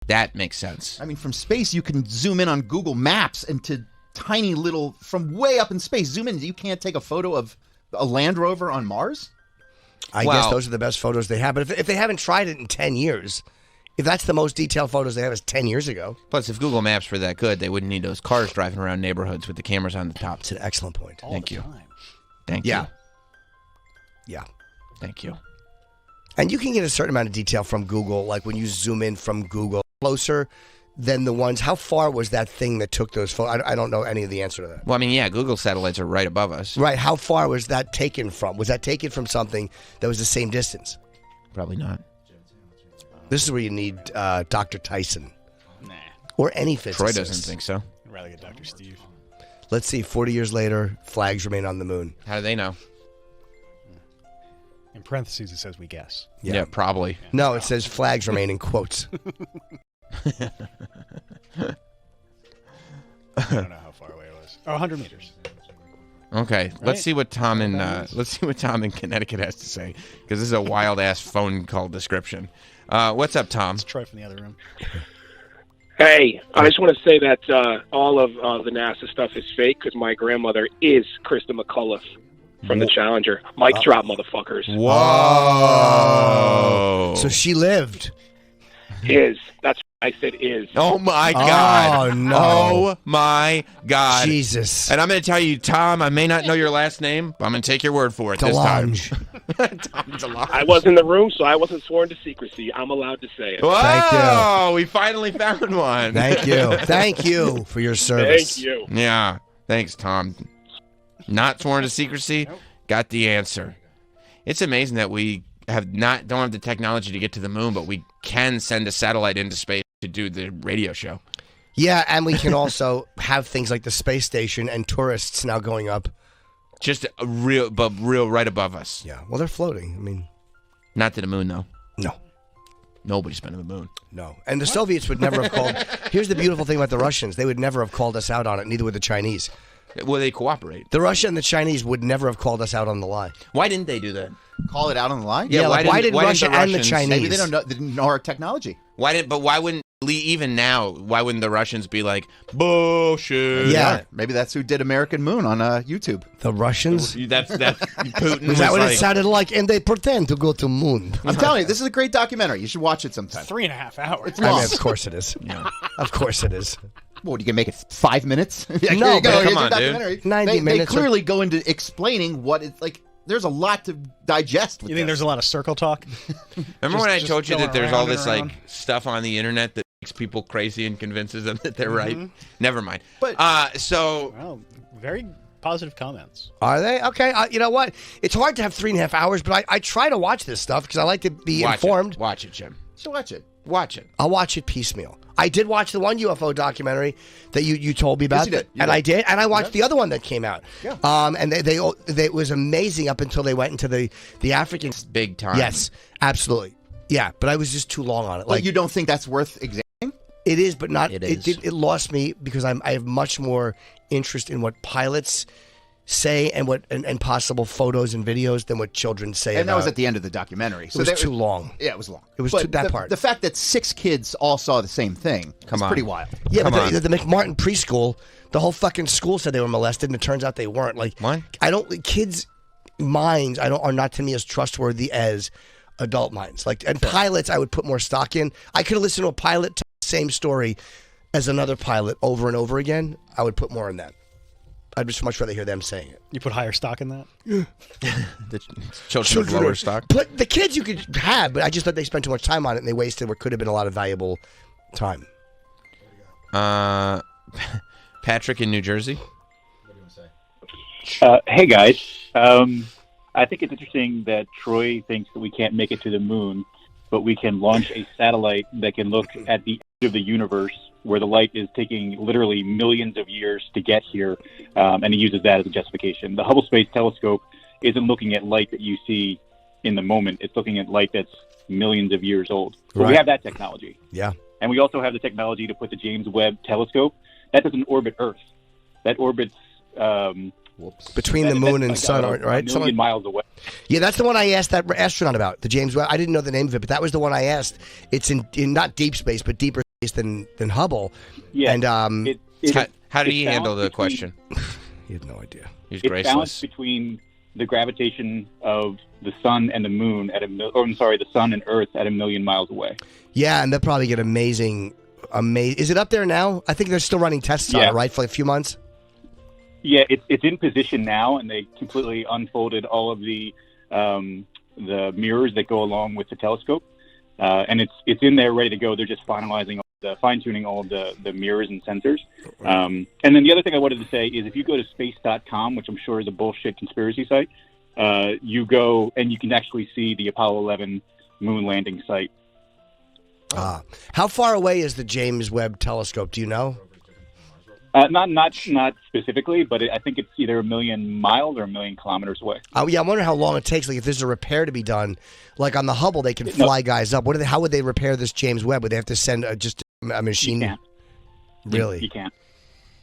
That makes sense. I mean, from space, you can zoom in on Google Maps into tiny little, from way up in space, zoom in. You can't take a photo of a Land Rover on Mars? I guess those are the best photos they have. But if they haven't tried it in 10 years, if that's the most detailed photos they have is 10 years ago. Plus, if Google Maps were that good, they wouldn't need those cars driving around neighborhoods with the cameras on the top. It's an excellent point. Thank you. Thank you. Yeah. Thank you. And you can get a certain amount of detail from Google, like when you zoom in from Google. closer than the ones? How far was that thing that took those photos? I don't know any of the answer to that. Well, I mean, yeah, Google satellites are right above us. Right. How far was that taken from? Was that taken from something that was the same distance? Probably not. This is where you need Dr. Tyson. Nah. Or any physicist. Troy doesn't think so. I'd rather get Dr. Steve. Let's see. 40 years later, flags remain on the moon. How do they know? In parentheses, it says we guess. Yeah, probably. No, it says flags remain in quotes. I don't know how far away it was. Oh, 100 meters. Okay, Right? let's see what Tom in Connecticut has to say, because this is a wild ass phone call description. What's up, Tom? It's Troy from the other room. Hey, I just want to say that all of the NASA stuff is fake because my grandmother is Krista McCullough from the Challenger. Mic drop, motherfuckers. Whoa! So she lived. Is. That's what I said is. Oh my God! Oh no! Oh my God! Jesus! And I'm going to tell you, Tom. I may not know your last name, but I'm going to take your word for it DeLonge. this time. Tom DeLonge. I was in the room, so I wasn't sworn to secrecy. I'm allowed to say it. Whoa! Thank you. We finally found one. Thank you. Thank you for your service. Thank you. Yeah. Thanks, Tom. Not sworn to secrecy. Got the answer. It's amazing that we don't have the technology to get to the moon, but we can send a satellite into space to do the radio show. Yeah, and we can also have things like the space station and tourists now going up. Just real right above us. Yeah, well, they're floating. I mean, not to the moon though. No, nobody's been to the moon. No, and the Soviets would never have called. Here's the beautiful thing about the Russians: they would never have called us out on it. Neither would the Chinese. Well, they cooperate. The Russia and the Chinese would never have called us out on the lie. Why didn't they do that? Call it out on the lie? Yeah, why didn't Russia and the Chinese? Maybe they didn't know our technology. Why wouldn't even now? Why wouldn't the Russians be like bullshit? Yeah, maybe that's who did American Moon on YouTube. The Russians. That's Putin. Was that what it sounded like? And they pretend to go to moon. I'm telling you, this is a great documentary. You should watch it sometime. 3.5 hours. It's long. I mean, of course it is. Yeah. Of course it is. What, you can make it 5 minutes? Yeah, No, here you go. but Here's come on, a documentary. dude. 90 They minutes. clearly go into explaining what it's like. There's a lot to digest. With You think there's a lot of circle talk? Remember when I told you that there's all this around. like stuff on the internet that makes people crazy and convinces them that they're right? Never mind. But Well, very positive comments. Are they? Okay. You know what? It's hard to have 3.5 hours, but I try to watch this stuff because I like to be informed. Watch it, Jim. So watch it. Watch it. I'll watch it piecemeal. I did watch the one UFO documentary that you told me about, Yes, you did. You and did. I did, and I watched the other one that came out. Yeah. And they it was amazing up until they went into the African. Big time. Yes, absolutely. Yeah, but I was just too long on it. Like you don't think that's worth examining? It is, but not. It It is. it lost me because I have much more interest in what pilots say and what and possible photos and videos than what children say. And that was about- at the end of the documentary. It was too long. Yeah, it was long. It was But that the, part. The fact that 6 kids all saw the same thing is on. pretty wild. Yeah, Come but on. the McMartin preschool, the whole fucking school said they were molested, and it turns out they weren't. Like, What? I don't. Kids' minds, are not to me as trustworthy as adult minds. Like, and pilots, I would put more stock in. I could have listened to a pilot tell the same story as another pilot over and over again. I would put more in that. I'd just much rather hear them saying it. You put higher stock in that? The children with lower stock. But the kids you could have, but I just thought they spent too much time on it and they wasted what could have been a lot of valuable time. Patrick in New Jersey. Hey guys, I think it's interesting that Troy thinks that we can't make it to the moon, but we can launch a satellite that can look at the edge of the universe where the light is taking literally millions of years to get here, and he uses that as a justification. The Hubble Space Telescope isn't looking at light that you see in the moment. It's looking at light that's millions of years old. But we Right. have that technology. Yeah. And we also have the technology to put the James Webb Telescope. That doesn't orbit Earth. That orbits Between the moon and sun, right? a million miles away. Yeah, that's the one I asked that astronaut about, the James Webb. I didn't know the name of it, but that was the one I asked. It's in not deep space, but deeper space than Hubble. Yeah. And How did it's he handle the balanced question? He had no idea. He's It's graceless. balanced between the gravitation of the sun and the moon the sun and Earth at 1,000,000 miles away. Yeah, and they'll probably get amazing. Is it up there now? I think they're still running tests on Yeah. it, right, for like a few months. Yeah, it's in position now, and they completely unfolded all of the mirrors that go along with the telescope, and it's in there ready to go. They're just finalizing all fine tuning all the mirrors and sensors. And then the other thing I wanted to say is if you go to space.com, which I'm sure is a bullshit conspiracy site, you go and you can actually see the Apollo 11 moon landing site. How far away is the James Webb Telescope? Do you know? Not specifically, but I think it's either 1 million miles or 1 million kilometers away. Oh yeah, I wonder how long it takes. Like if there's a repair to be done, like on the Hubble, they can fly guys up. How would they repair this James Webb? Would they have to send just a machine? You can't. Really? You can't.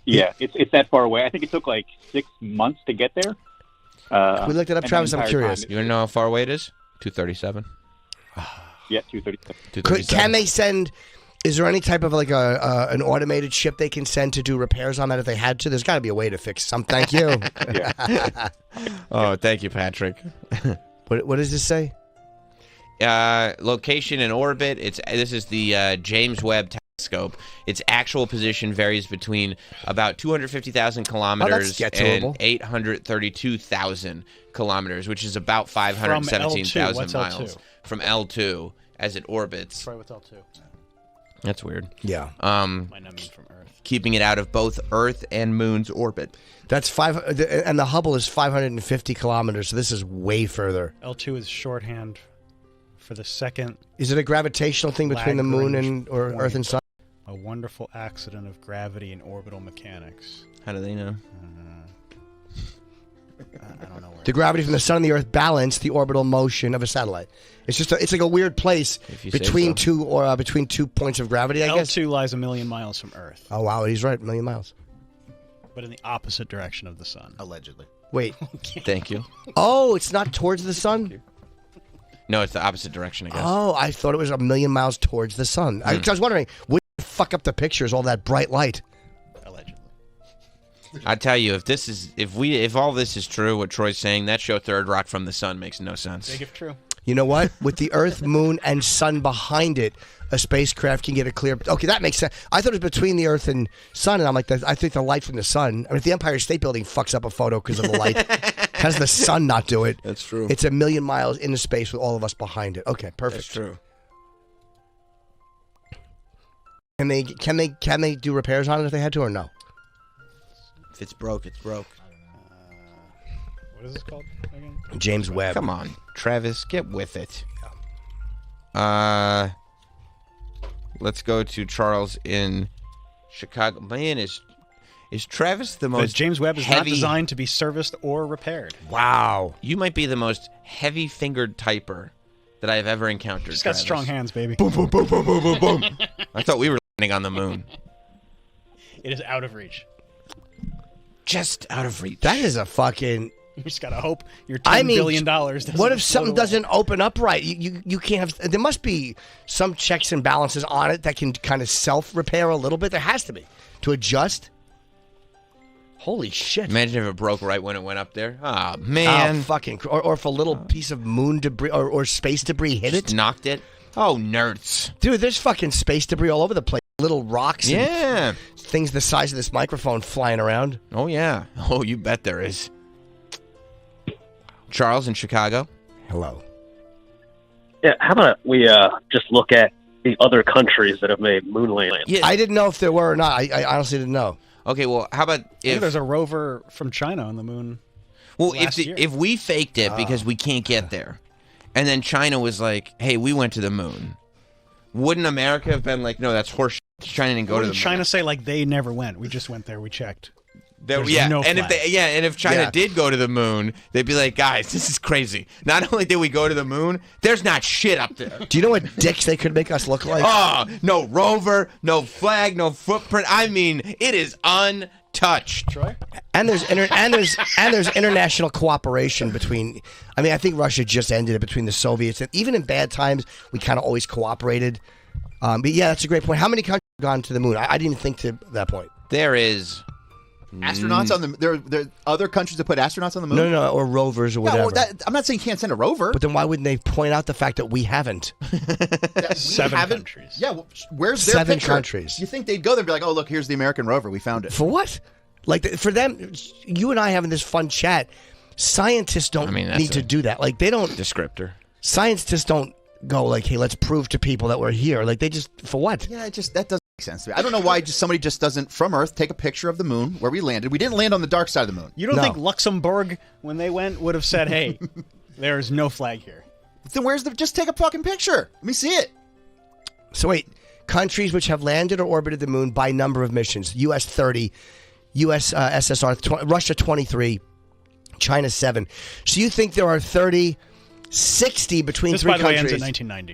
Yeah, it's that far away. I think it took like 6 months to get there. We looked it up, Travis. I'm curious. You want to know how far away it is? 237. Yeah, 237. Can they send? Is there any type of like an automated ship they can send to do repairs on that if they had to? There's got to be a way to fix something. Thank you. Oh, thank you, Patrick. What does this say? Location and orbit. This is the James Webb Telescope. Its actual position varies between about 250,000 kilometers and 832,000 kilometers, which is about 517,000 What's miles L2? from L2 as it orbits. Troy, what's L2? That's weird. Yeah. Might not mean from Earth. Keeping it out of both Earth and Moon's orbit. That's and the Hubble is 550 kilometers. So this is way further. L2 is shorthand for the second. Is it a gravitational thing between the Moon and or Earth and Sun? A wonderful accident of gravity and orbital mechanics. How do they know? I don't know where. The gravity from the Sun and the Earth balance the orbital motion of a satellite. It's just it's like a weird place between two points of gravity. I guess L2 lies 1 million miles from Earth. Oh wow, he's right, 1 million miles. But in the opposite direction of the Sun. Allegedly. Wait. Thank you. Oh, it's not towards the Sun? No, it's the opposite direction, I guess. Oh, I thought it was 1 million miles towards the Sun. I was wondering, would it fuck up the pictures, all that bright light? I tell you, if all this is true, what Troy's saying, that show Third Rock from the Sun makes no sense. Big if true. You know what? With the Earth, Moon, and Sun behind it, a spacecraft can get a clear. Okay, that makes sense. I thought it was between the Earth and Sun, and I'm like, I think the light from the Sun. I mean, if the Empire State Building fucks up a photo because of the light, how does the Sun not do it? That's true. It's 1 million miles into space with all of us behind it. Okay, perfect. That's true. Can they do repairs on it if they had to, or no? If it's broke, it's broke. What is this called again? James Webb. Come on, Travis, get with it. Let's go to Charles in Chicago. Man, is Travis the most James Webb is heavy... not designed to be serviced or repaired. Wow. You might be the most heavy-fingered typer that I have ever encountered. He's got Travis. strong hands, baby. Boom, boom, boom, boom, boom, boom, boom. I thought we were landing on the moon. It is out of reach. Just out of reach. That is a fucking... You just gotta hope your $10 billion doesn't what if something float away. doesn't open up right? You can't have... There must be some checks and balances on it that can kind of self-repair a little bit. There has to be. To adjust. Holy shit. Imagine if it broke right when it went up there. Ah, oh, man. Oh, fucking... Or if a little piece of moon debris or space debris hit Just it. knocked it. Oh, nerds. Dude, there's fucking space debris all over the place. Little rocks and things the size of this microphone flying around. Oh, yeah. Oh, you bet there is. Charles in Chicago. Hello. Yeah, how about we just look at the other countries that have made moon landings? Yeah. I didn't know if there were or not. I honestly didn't know. Okay, well, how about I think if... there's a rover from China on the moon. Well, last year. if we faked it because we can't get there, and then China was like, hey, we went to the moon, wouldn't America have been like, no, that's horseshit. China didn't go to the moon. China say like they never went. We just went there. We checked. There's no and flag. if China did go to the moon, they'd be like, guys, this is crazy. Not only did we go to the moon, there's not shit up there. Do you know what dicks they could make us look like? Oh, no rover, no flag, no footprint. I mean, it is untouched. Troy? And there's international cooperation between. I mean, I think Russia just ended it between the Soviets, and even in bad times, we kind of always cooperated. But yeah, that's a great point. How many countries have gone to the moon? I didn't even think to that point. There is astronauts on the. There are other countries that put astronauts on the moon. No, or rovers or whatever. Yeah, well, I'm not saying you can't send a rover, but then why wouldn't they point out the fact that we haven't? Seven countries. Yeah, well, where's their 7 picture? countries. You think they'd go there and be like, "Oh, look, here's the American rover. We found it." For what? Like for them, you and I having this fun chat. Scientists don't need to do that. Like they don't. Descriptor. Scientists don't go like, "Hey, let's prove to people that we're here." Like they just for what? Yeah, that doesn't. sense to me. I don't know why somebody just doesn't, from Earth, take a picture of the moon where we landed. We didn't land on the dark side of the moon. You don't think Luxembourg, when they went, would have said, hey, there's no flag here? Then just take a fucking picture. Let me see it. So wait, countries which have landed or orbited the moon by number of missions: U.S. 30, U.S. SSR, Russia 23, China 7. So you think there are 60 between This, three by the way, countries? ends in 1990.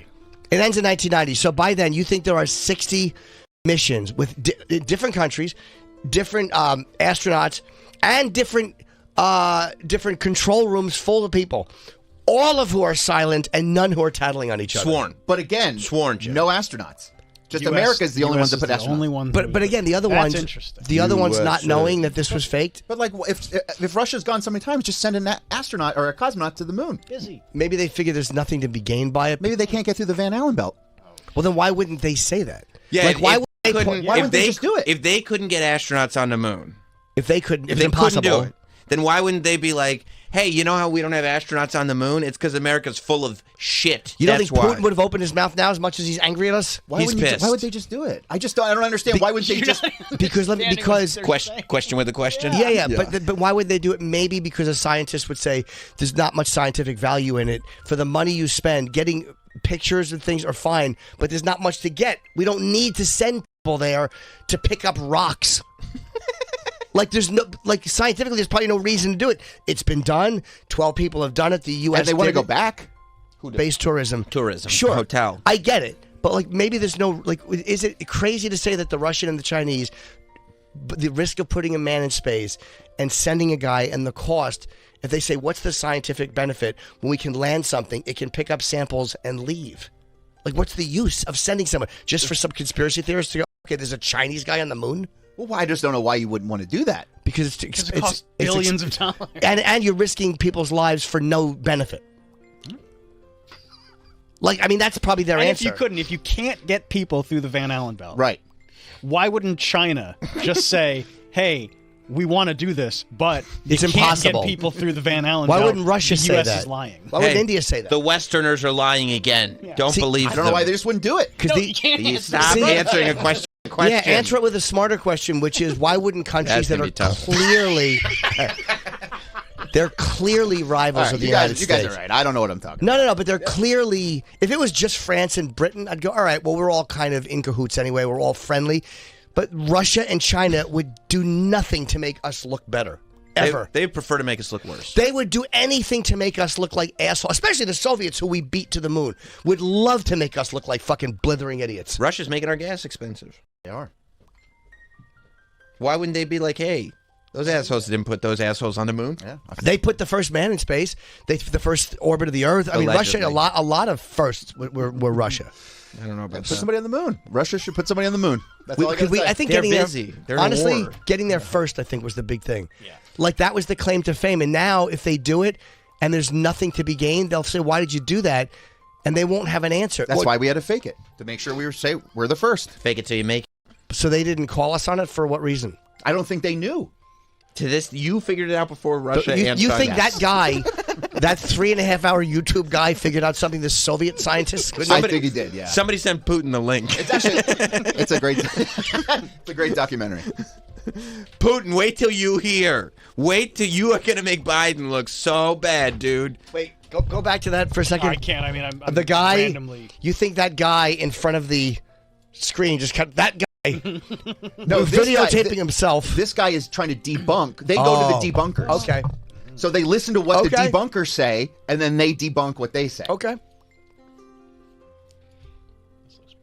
It ends in 1990. So by then, you think there are 60 missions with different countries, different astronauts, and different control rooms full of people, all of who are silent and none who are tattling on each other. Sworn. But again, Jim. no astronauts. Just US America's the only ones that is put the astronauts. only one. But again, the other That's ones, interesting. the other ones not USA. knowing that this was faked. But like, if Russia's gone so many times, just send an astronaut or a cosmonaut to the moon. Busy. Maybe they figure there's nothing to be gained by it. Maybe they can't get through the Van Allen belt. Well, then why wouldn't they say that? Yeah, like why would they? why wouldn't they just do it? If they couldn't get astronauts on the moon, If they couldn't, if it's they impossible. couldn't do it, then why wouldn't they be like, hey, you know how we don't have astronauts on the moon? It's because America's full of shit. You don't That's think why. Putin would have opened his mouth now as much as he's angry at us? He's pissed. Why would they just do it? I don't understand. Why would they just? because Question with a question? Yeah. But why would they do it? Maybe because a scientist would say there's not much scientific value in it. For the money you spend, getting pictures and things are fine, but there's not much to get. We don't need to send people there to pick up rocks. Scientifically, there's probably no reason to do it. It's been done. 12 people have done it. The U.S. And they want to did go it. back. Base tourism. Sure. Hotel. I get it. But maybe there's no is it crazy to say that the Russian and the Chinese, the risk of putting a man in space and sending a guy and the cost, if they say what's the scientific benefit when we can land something, it can pick up samples and leave. Like what's the use of sending someone just for some conspiracy theorists to go, okay, there's a Chinese guy on the moon? Well, I just don't know why you wouldn't want to do that. Because it costs billions of dollars. And you're risking people's lives for no benefit. That's probably their And answer. if you can't get people through the Van Allen belt, right? Why wouldn't China just say, "Hey, we want to do this, but It's you can't impossible." get people through the Van Allen Why belt. wouldn't Russia the say US that? is lying. Why wouldn't India say that? The Westerners are lying again. Don't See, believe I don't know them. why they just wouldn't do it. Because You stop answering a question. Yeah, answer it with a smarter question, which is why wouldn't countries That's that gonna are be tough. clearly they're clearly rivals All right, of the you United guys, you States? guys are right. I don't know what I'm talking. No, but they're clearly. If it was just France and Britain, I'd go, all right. Well, we're all kind of in cahoots anyway. We're all friendly, but Russia and China would do nothing to make us look better. Ever. They prefer to make us look worse. They would do anything to make us look like assholes, especially the Soviets who we beat to the moon. Would love to make us look like fucking blithering idiots. Russia's making our gas expensive. They are. Why wouldn't they be like, hey, those assholes didn't put those assholes on the moon? Yeah. They put the first man in space. The first orbit of the Earth. I mean, Russia. Allegedly. A lot of firsts were Russia. I don't know about Put that. somebody on the moon. Russia should put somebody on the moon. That's all I gotta say. I think They're getting busy. there. They're in a Honestly, war. getting there first, I think, was the big thing. Yeah. Like that was the claim to fame. And now, if they do it, and there's nothing to be gained, they'll say, "Why did you do that?" And they won't have an answer. That's why we had to fake it, to make sure we're the first. Fake it till you make it. So they didn't call us on it for what reason? I don't think they knew. To this, you figured it out before Russia and You China. think that guy, that 3.5-hour YouTube guy, figured out something the Soviet scientists couldn't? I think he did. Yeah. Somebody sent Putin the link. It's actually it's a great documentary. Putin, wait till you hear. Wait till you are going to make Biden look so bad, dude. Wait, go back to that for a second. I can't. I mean, I'm The guy, randomly. you think that guy in front of the screen just cut that guy? No, this guy- videotaping himself. This guy is trying to debunk. They go to the debunkers. Okay. So they listen to what the Okay. debunkers say, and then they debunk what they say. Okay.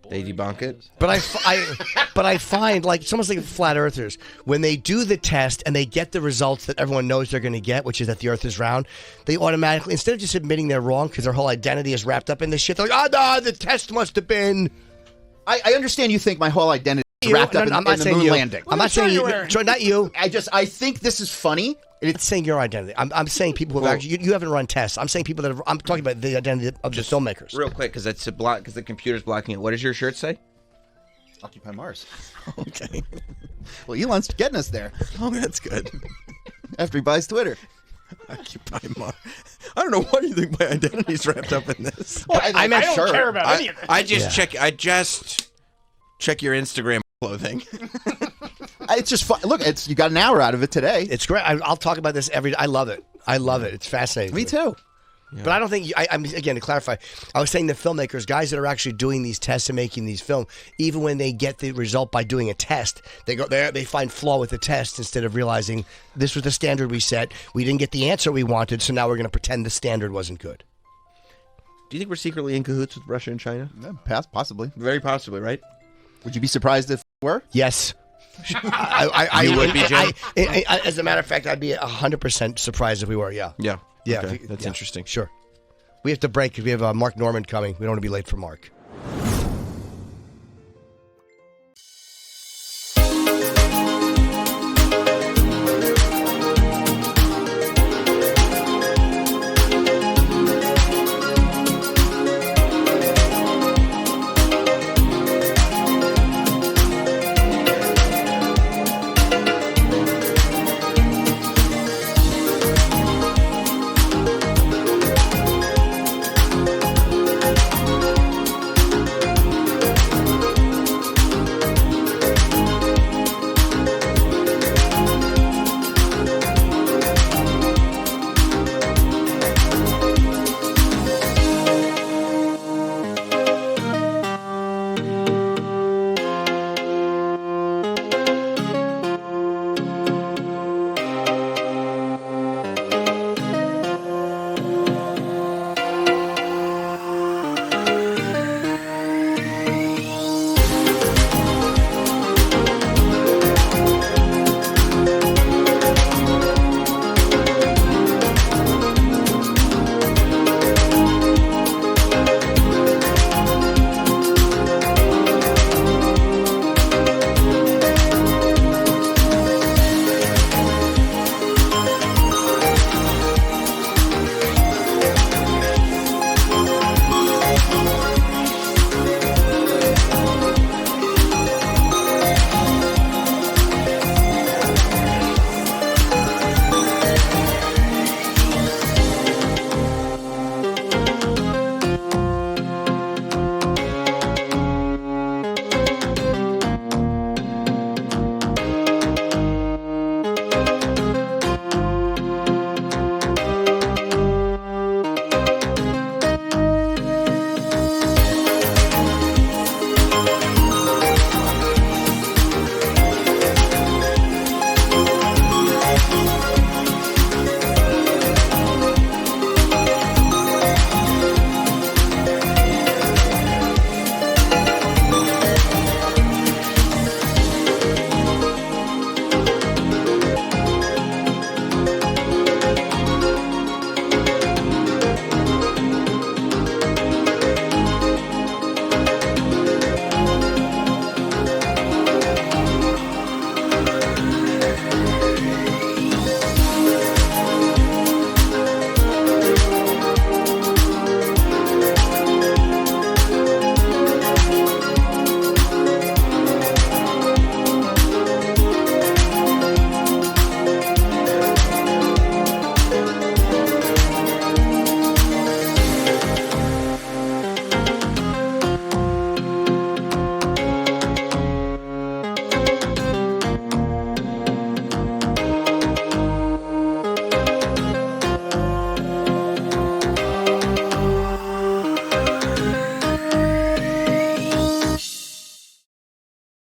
They debunk it. But I find like it's almost like flat earthers when they do the test and they get the results that everyone knows they're going to get, which is that the Earth is round. They automatically, instead of just admitting they're wrong because their whole identity is wrapped up in this shit, they're like, "Oh no, the test must have been." I understand you think my whole identity is wrapped up in the moon landing. I'm not saying you. Not you. I think this is funny. I'm not saying your identity. I'm saying people who have actually. You haven't run tests. I'm saying people that have. I'm talking about the identity of the filmmakers. Real quick, because it's because the computer's blocking it. What does your shirt say? Occupy Mars. Okay. Well, Elon's getting us there. Oh, that's good. After he buys Twitter. Occupy Mars. I don't know why you think my identity's wrapped up in this. I don't care about any of it. I just check your Instagram. clothing. It's just fun. Look, you got an hour out of it today. It's great. I'll talk about this every day. I love it. I love it. It's fascinating. Me too. Yeah. But I don't think I'm again to clarify. I was saying the filmmakers, guys that are actually doing these tests and making these film, even when they get the result by doing a test, they go there, they find flaw with the test instead of realizing this was the standard we set. We didn't get the answer we wanted, so now we're going to pretend the standard wasn't good. Do you think we're secretly in cahoots with Russia and China? Yeah, possibly. Very possibly, right? Would you be surprised if we were? Yes. You would be, Jim? As a matter of fact, I'd be 100% surprised if we were. Yeah. Yeah. Yeah. Okay. That's interesting. Sure. We have to break because we have Mark Norman coming. We don't want to be late for Mark.